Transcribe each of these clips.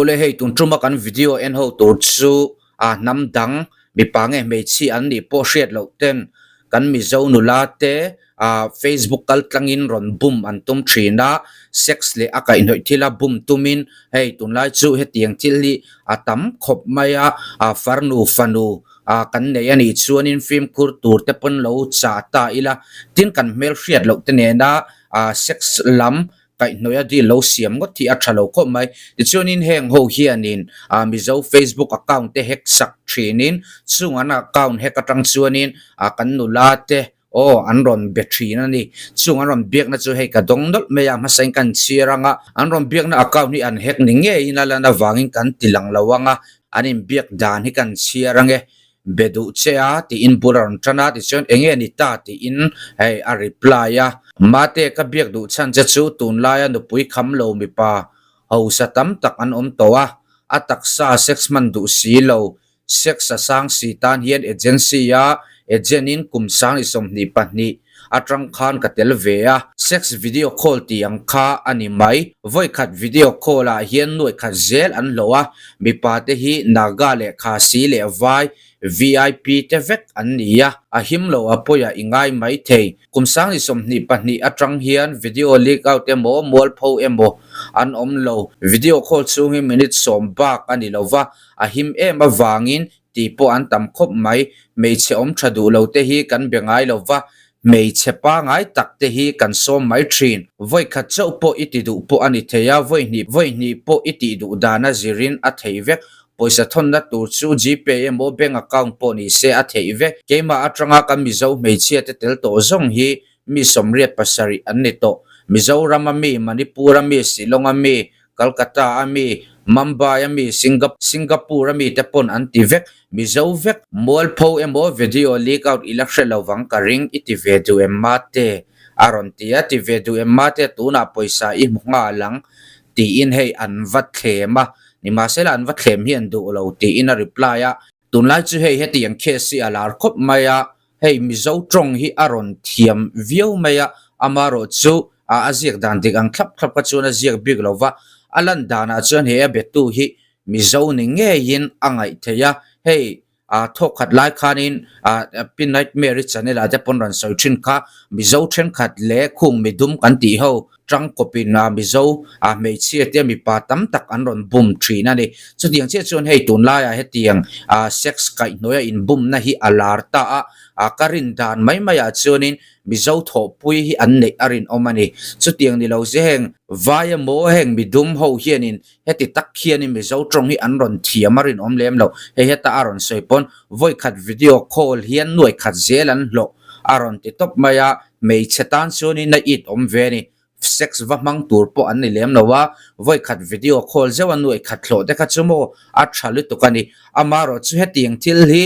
le hei tun truma kan video en ho tur chu nam dang mi pange me chi an ni po hriat lo ten kan mi zo nu la te Facebook kal tlangin ron bum an tum thina sex le akai noi thila bum tumin hei tun lai chu he tiang thil li atam khop maya farnu fanu kan nei ani chuanin film kur tur te pon lo cha ta ila tin kan mel hriat lo te ne na sex lam kai noya di lo siam ngot thi a thalo ko mai chuanin heng ho hianin mi zo Facebook account te hack sak thinin chungana account hack atang chuanin kan nu la te anron battery na ni chung anron biak na chu hei ka dong dol me ya masain kan chiranga anron biak na account ni an hack ni nge inala na wangin kan tilang lawanga anin biak dan hi kan chirange bedu chea ti in buran trana ti chen enge ni ta ti in hei a reply ya mate ka biak du chan cha chu tun la ya nu pui kham lo mi pa ho sa tam tak an towa atak sa sex man du si lo sex sa sang si tan hian agency ya ejenin kumsang isom ni pahni atrang khan katel veya sex video call ti ang kha ani mai voi khat video call a hian noi khat zel an lowa mi pa te hi naga le kha si le vai VIP te vek an nia a him lo apoya ingai mai thei kumsang isom ni pahni atrang hian video leak out emo mol pho emo an lo video call chungi minute som bak ani lova a him em awangin ti po an tam khop mai mei che thadu lo te hi kan bengai lova mei che pa ngai tak te hi kan som mai thin voi khat chau po iti du po ani theya voi ni po iti du dana zirin a thei vek poisa thon na tur chu GPay mo bank account po ni se a thei vek keima atranga kan mi zo mei che te tel to zong hi mi somriat pasari an ni to Mizoram ami Manipur ami Shillong ami Kolkata ami Mumbai ami Singapore ami tepon antivek mizovek molpo emo video leak out election lawang karing itivedu emate arontia tivedu emate tuna poisa I munga lang ti in hey anvat khema ni masela anvat khem hian du lo ti in a reply a tunlai chu hey heti ang khesi alar khop maya hey mizo trong hi aron thiam view maya amaro chu aziak dan dik ang khlap ka chuna ziak big lova alan dana chon he betu hi mizo ni nge yin angai theya hey thokhat lai khanin pin night marriage channel a japon ran so thin kha mizo thren khat le khung midum kan ti ho trang kopin mizo me chi te mi pa tam tak an ron bum thina ni chutiang che chon hey tun la ya hetiang sex kai noya in bum na hi alar ta karin dan mai maya chonin mizo tho pui hi an nei arin omani chutiang ni lo se heng vaya mo heng midum ho hianin heti tak khianin mizo trong hi an ron thiamarin omlem lo he heta aron soipon voi khat video call hian noi khat zelan lo aron ti top maya mei chetan chonin na it omveni sex va mang tur po an ni lem nowa voi khat video call zewan noi khat thlo de kha chumo a thalu to kani amaro chu hetiang thil hi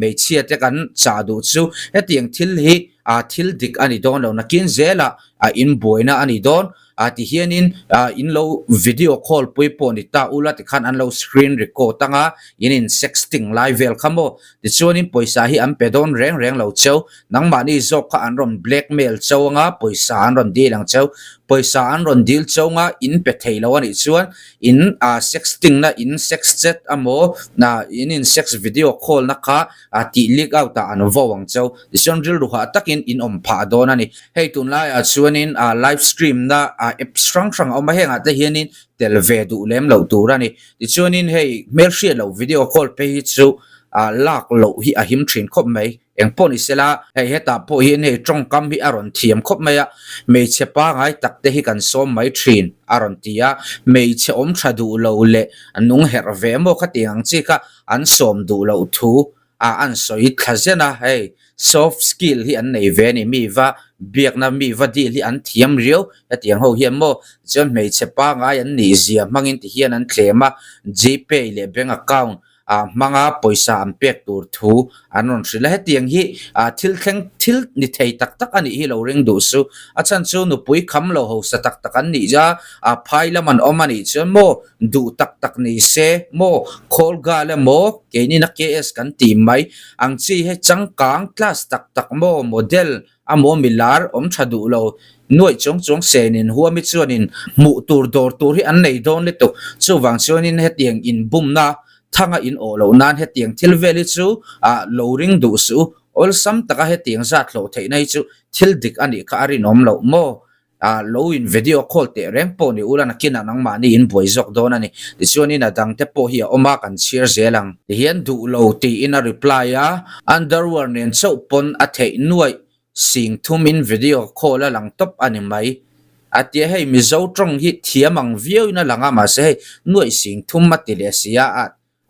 mei chia te kan cha du chu hetiang thil hi thil dik ani don lo nakin zela in boina ani don ti hianin in lo video call pui po ni ta ula ti khan an lo screen record tanga in sexting live vel khamo ti chuanin poisa hi am pedon reng lo chau nangma ni zok kha an ron blackmail chawanga poisa an ron dilang chau poisa an ron deal chawanga in pe theilo ani chuan in sexting na in sex chat amo na in sex video call na kha ti leak out ta an wawang chau ti chon ril ru ha takin in pha don ani hei tun lai chuanin live stream na strong oma henga te hianin telve du lem lo turani ti chuanin hei mel share lo video call pe hi chu lak lo hi a him thin khop mai eng pon isela hei heta po hi nei trong kam hi aron thiam khop mai me chepa ngai takte hi kan som mai thin aron tia me che thadu lo le anung her ve mo khatiang chi ka an som du lo thu an soi khazena hei soft skill hi an nei ve ni mi wa biak na mi va di li an thiam riu atiang ho hiam mo chon mei chepa nga an ni zia mangin ti hian an thlema GPay le bank account manga poisa am pek tur thu anon sila hetiang hi thil ni thei tak ani hi lo ring du su achan chu nu pui kham lo ho sa tak an ni ja phaila man omani chon mo du tak ni se mo khol ga le mo ke ni na KS kan ti mai ang chi he changkang class tak mo model amo milar thadu lo noi chong senin huami chuanin mu tur dor tur hi an nei don le to chuwang chuanin hetiang in bum na thanga in olo nan hetiang thil veli chu lo ring du su ol sam taka hetiang zat lo theinai chu thil dik ani ka ari nom lo mo lo in video call te reng po ni ulana kina nang mani in boizok don ani tisoni na dang te po hi oma kan share zelang hian du lo ti in a reply underwear nen chau pon a thei nuai sing thum in video call a lang top ani mai atia hei mi zo trong hi thiamang view na langa ma se nuai sing thum ma ti le sia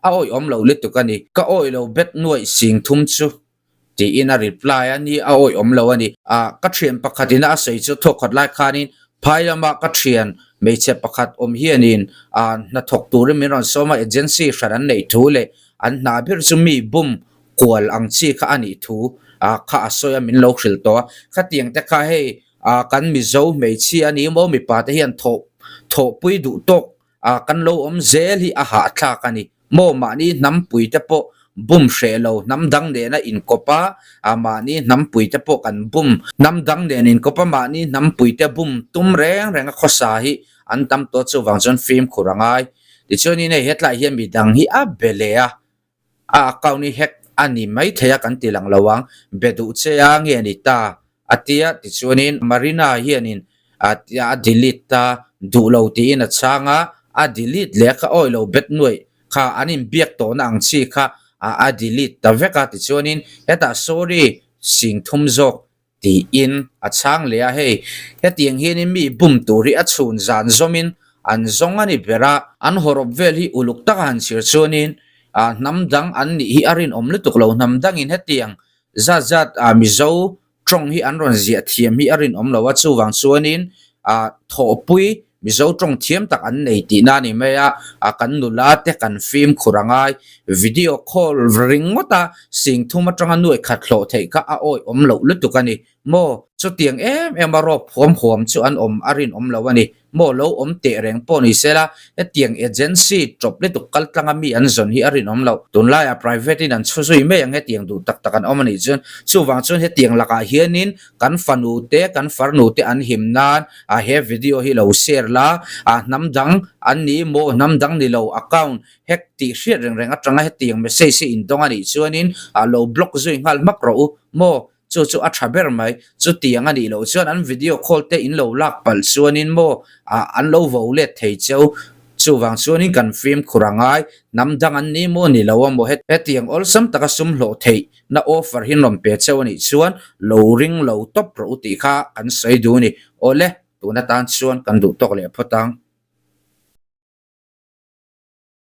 a oi om lo le tu kani ka oi lo bet nuai sing thum chu ti in a reply ani a oi om lo ani ka thiam pakhatina sei chu thokhat lai khanin phailama ka thian meiche pakhat om hianin na thok tur mi ron soma agency sharan nei thule an na bir chu mi bum kwal ang chi kha ani thu kha asoya min lo khil to kha tiang te kha hei kan mi zo mei chi ani mo mi pa te hian tho pui du tok kan lo om zel hi a ha thla kani mo ma ni nam pui te po bum shelo nam dang de na in kopa ama ni nam pui te po kan bum nam dang de in kopa ma ni nam pui te bum tum reng khosa hi an tam to chu wang jon film khurangai ti choni ne hetla hian mi dang hi a belea account ni hack ani mai theya kan tilang lawang bedu cheya nge ni ta atia ti chuanin marina hianin atia delete ta du lo ti in a changa delete le ka oi lo bet nuai kha anin biak to na ang chi kha delete ta veka ti chuanin eta sorry sing thum zok ti in a chang le a hei hetiang hian mi bum turi a chhun zan zomin an zong ani bera an horop vel hi uluk tak han sir chuanin namdang an ni hi arin om le tuklo namdang in hetiang zat mizo trong hi an ron zia thiam hi arin om lo wa chuwang chuanin thopui mizo trong thiam tak an nei ti na ni me kan nula te kan film khurangai video call ringota sing thuma tanga nuai khat hlo thei ka oi om lo le tukani mo chu tiang em ro phom chu an om arin om lo ani mo lo om te reng po ni sela tiang agency drop le tu kal tlanga mi an zon hi arin om lo tunla private in an chu sui me ang tiang du tak takan om ani chun chu wang chun he tiang laka hianin kan fanu te kan farnu te an himnan he video hi lo share la namdang an ni mo namdang ni lo account hack ti share reng atanga he tiang message in dong ani chuanin lo block zui ngal makro mo chu a thaber mai chu tiang ani lo chuan an video call te in lo lak pal chuanin mo an lo vo le thei cheu chu wang chuanin kan film khurangai namdang an ni mo ni lo mo het tiang ol sam taka sum hlo thei na offer hin rom pe cheu ani chuan lo ring lo top ro ti kha an sei du ni ole tuna tan chuan kan du tok le photang